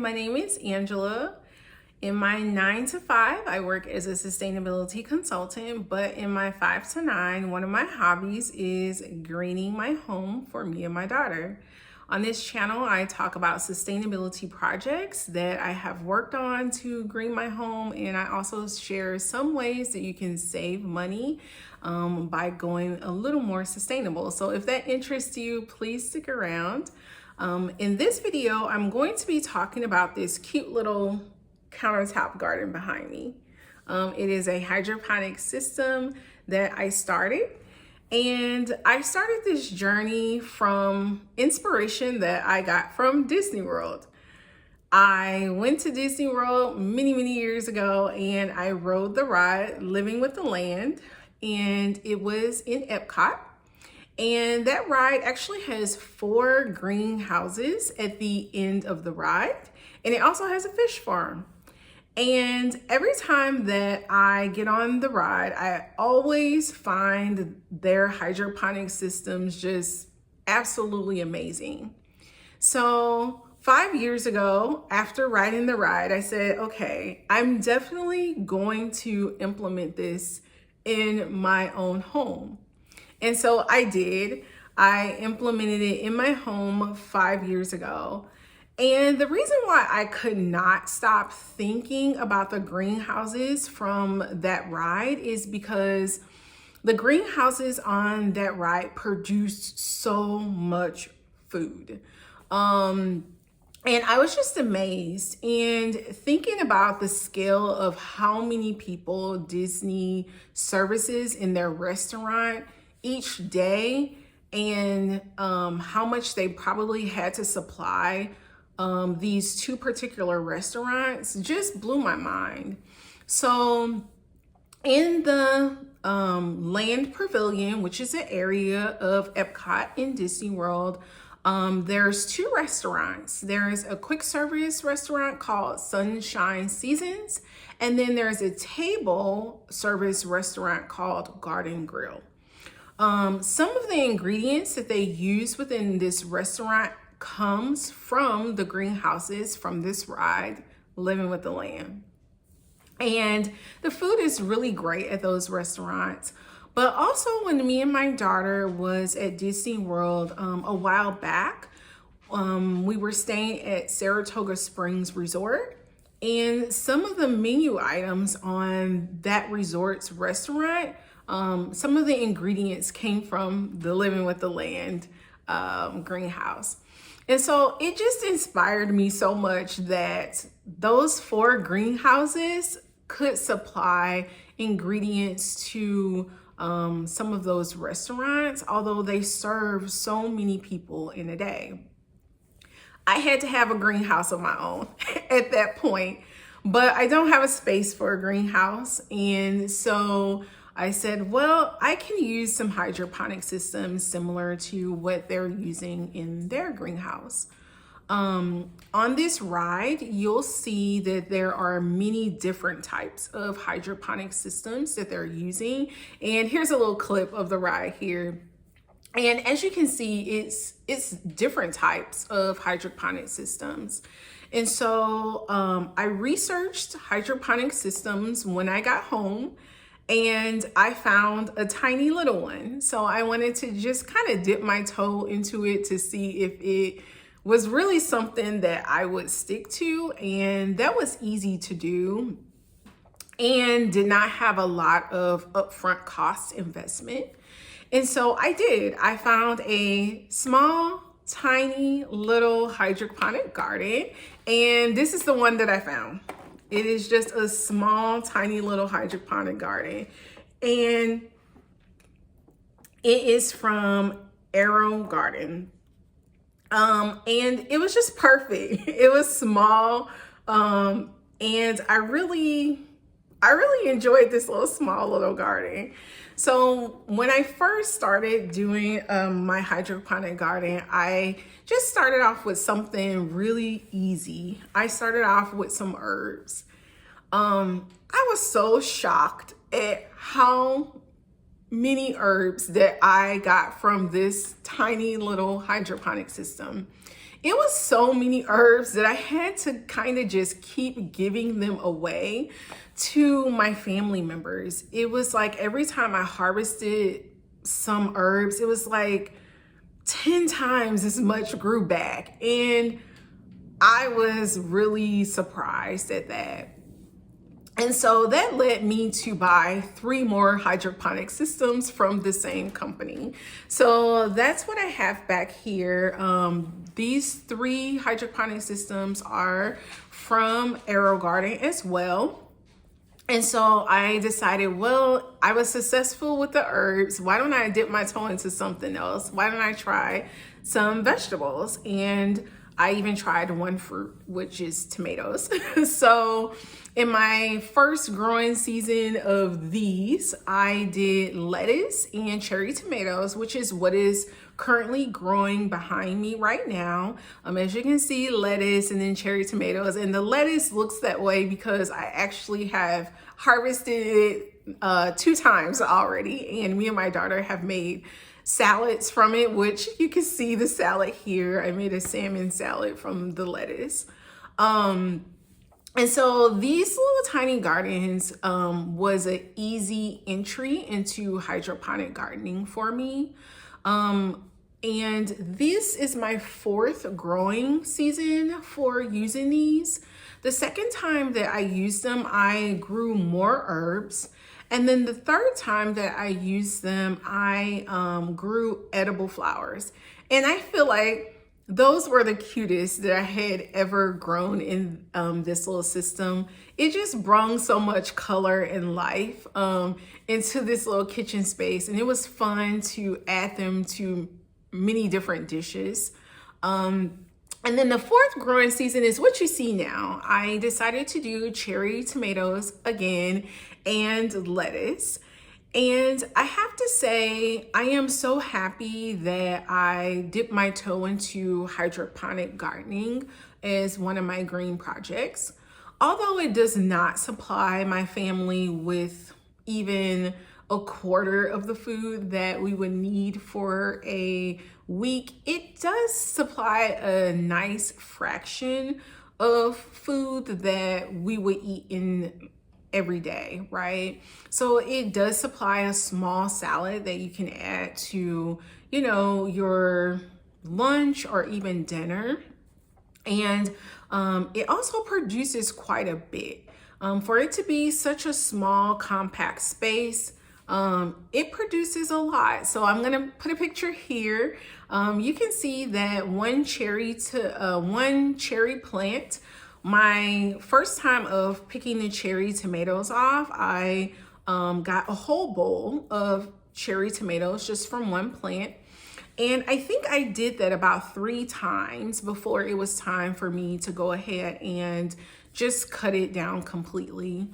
my name is Angela. In my 9 to 5, I work as a sustainability consultant, but in my 5 to 9, one of my hobbies is greening my home for me and my daughter. On this channel, I talk about sustainability projects that I have worked on to green my home, and I also share some ways that you can save money by going a little more sustainable. So if that interests you, please stick around. In this video, I'm going to be talking about this cute little countertop garden behind me. It is a hydroponic system that I started. And I started this journey from inspiration that I got from Disney World. I went to Disney World many years ago and I rode the ride Living with the Land, and it was in EPCOT. And that ride actually has 4 greenhouses at the end of the ride, and it also has a fish farm. And every time that I get on the ride, I always find their hydroponic systems just absolutely amazing. So 5 years ago, after riding the ride, I said, okay, I'm definitely going to implement this in my own home. And so I did. I implemented it in my home 5 years ago. And the reason why I could not stop thinking about the greenhouses from that ride is because the greenhouses on that ride produced so much food. And I was just amazed and thinking about the scale of how many people Disney services in their restaurant each day, and how much they probably had to supply these 2 particular restaurants just blew my mind. So in the Land Pavilion, which is an area of EPCOT in Disney World, there's 2 restaurants. There's a quick service restaurant called Sunshine Seasons, and then there's a table service restaurant called Garden Grill. Some of the ingredients that they use within this restaurant comes from the greenhouses from this ride, Living with the Land. And the food is really great at those restaurants. But also when me and my daughter was at Disney World a while back, we were staying at Saratoga Springs Resort, and some of the menu items on that resort's restaurant, some of the ingredients came from the Living with the Land greenhouse. And so it just inspired me so much that those 4 greenhouses could supply ingredients to some of those restaurants, although they serve so many people in a day. I had to have a greenhouse of my own at that point, but I don't have a space for a greenhouse. And so I said, well, I can use some hydroponic systems similar to what they're using in their greenhouse. On this ride, you'll see that there are many different types of hydroponic systems that they're using. And here's a little clip of the ride here. And as you can see, it's different types of hydroponic systems. And so I researched hydroponic systems when I got home, and I found a tiny little one. So I wanted to just kind of dip my toe into it to see if it was really something that I would stick to. And that was easy to do and did not have a lot of upfront cost investment. And so I did. I found a small, tiny little hydroponic garden, and this is the one that I found. It is just a small, tiny little hydroponic garden. And it is from Arrow Garden. And it was just perfect. It was small. And I really enjoyed this small little garden. So when I first started doing my hydroponic garden, I just started off with something really easy. I started off with some herbs. I was so shocked at how many herbs that I got from this tiny little hydroponic system. It was so many herbs that I had to kind of just keep giving them away to my family members. It was like every time I harvested some herbs, it was like 10 times as much grew back. And I was really surprised at that. And so that led me to buy 3 more hydroponic systems from the same company. So that's what I have back here. These 3 hydroponic systems are from AeroGarden as well. And so I decided, well, I was successful with the herbs. Why don't I dip my toe into something else? Why don't I try some vegetables? And I even tried one fruit, which is tomatoes. So in my first growing season of these, I did lettuce and cherry tomatoes, which is what is currently growing behind me right now. As you can see, lettuce and then cherry tomatoes. And the lettuce looks that way because I actually have harvested it 2 times already. And me and my daughter have made salads from it, which you can see the salad here. I made a salmon salad from the lettuce. And so these little tiny gardens was an easy entry into hydroponic gardening for me. And this is my 4th growing season for using these. The second time that I used them, I grew more herbs. And then the 3rd time that I used them, I grew edible flowers. And I feel like those were the cutest that I had ever grown in this little system. It just brought so much color and life into this little kitchen space. And it was fun to add them to many different dishes. And then the 4th growing season is what you see now. I decided to do cherry tomatoes again and lettuce. And I have to say, I am so happy that I dipped my toe into hydroponic gardening as one of my green projects. Although it does not supply my family with even a quarter of the food that we would need for a week, it does supply a nice fraction of food that we would eat in every day, right? So it does supply a small salad that you can add to, you know, your lunch or even dinner. And it also produces quite a bit. For it to be such a small, compact space, it produces a lot. So I'm gonna put a picture here. You can see that one cherry plant. My first time of picking the cherry tomatoes off, I got a whole bowl of cherry tomatoes just from one plant. And I think I did that about 3 times before it was time for me to go ahead and just cut it down completely.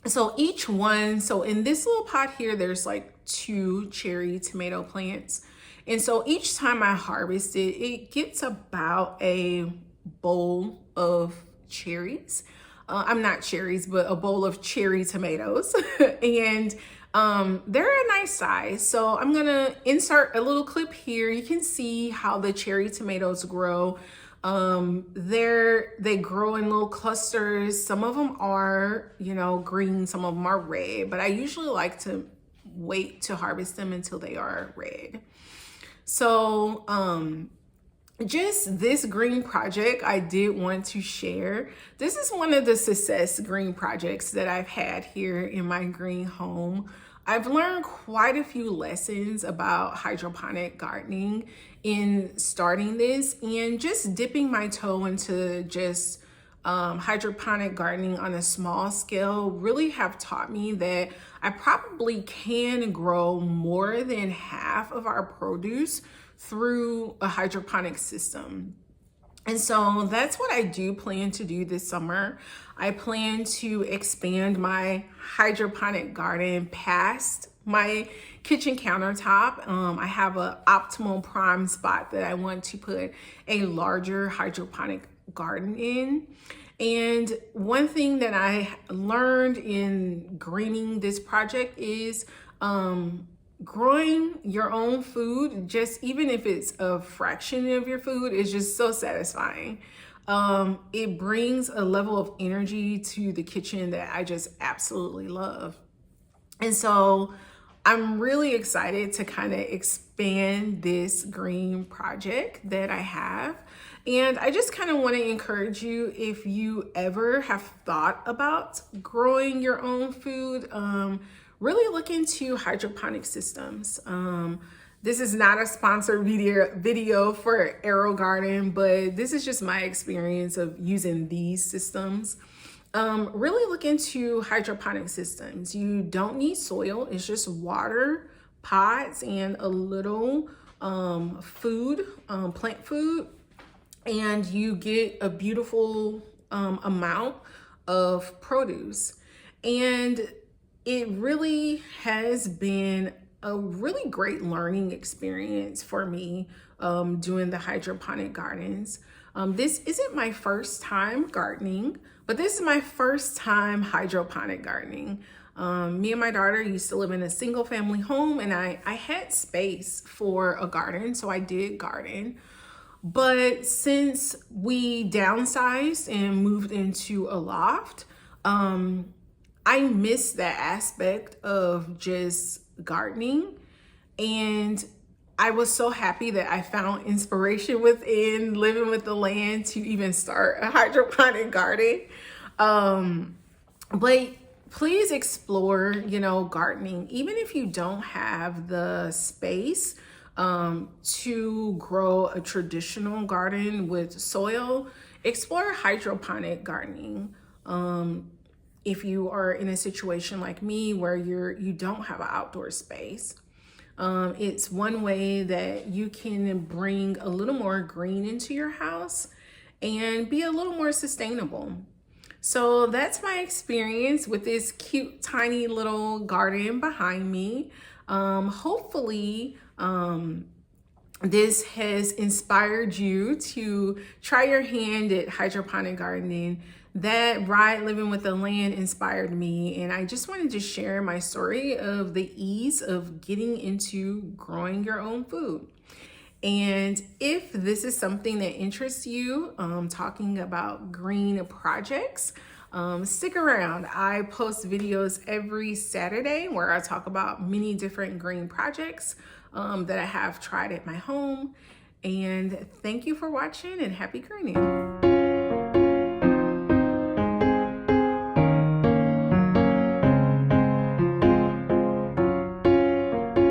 So each one, so in this little pot here, there's like 2 cherry tomato plants. And so each time I harvest it, it gets about a bowl of cherries. I'm not cherries, but a bowl of cherry tomatoes. And they're a nice size. So I'm gonna insert a little clip here. You can see how the cherry tomatoes grow. They grow in little clusters. Some of them are, you know, green, some of them are red, but I usually like to wait to harvest them until they are red. So, just this green project I did want to share. This is one of the success green projects that I've had here in my green home. I've learned quite a few lessons about hydroponic gardening in starting this, and just dipping my toe into just hydroponic gardening on a small scale really have taught me that I probably can grow more than half of our produce through a hydroponic system. And so that's what I do plan to do this summer. I plan to expand my hydroponic garden past my kitchen countertop. I have an optimal prime spot that I want to put a larger hydroponic garden in. And one thing that I learned in greening this project is growing your own food, just even if it's a fraction of your food, is just so satisfying. It brings a level of energy to the kitchen that I just absolutely love. And so I'm really excited to kind of expand this green project that I have. And I just kind of want to encourage you, if you ever have thought about growing your own food, really look into hydroponic systems. This is not a sponsored video for Aero Garden, but this is just my experience of using these systems. Really look into hydroponic systems. You don't need soil. It's just water, pots, and a little food, plant food, and you get a beautiful amount of produce. And it really has been a really great learning experience for me doing the hydroponic gardens. This isn't my first time gardening, but this is my first time hydroponic gardening. Me and my daughter used to live in a single family home, and I had space for a garden, so I did garden. But since we downsized and moved into a loft, I miss that aspect of just gardening. And I was so happy that I found inspiration within living with the land to even start a hydroponic garden. But please explore, gardening, even if you don't have the space to grow a traditional garden with soil. Explore hydroponic gardening. If you are in a situation like me where you don't have an outdoor space, it's one way that you can bring a little more green into your house and be a little more sustainable. So that's my experience with this cute, tiny little garden behind me. Hopefully, this has inspired you to try your hand at hydroponic gardening. That ride living with the land inspired me, and I just wanted to share my story of the ease of getting into growing your own food. And if this is something that interests you, talking about green projects, stick around. I post videos every Saturday where I talk about many different green projects that I have tried at my home. And thank you for watching, and happy greening.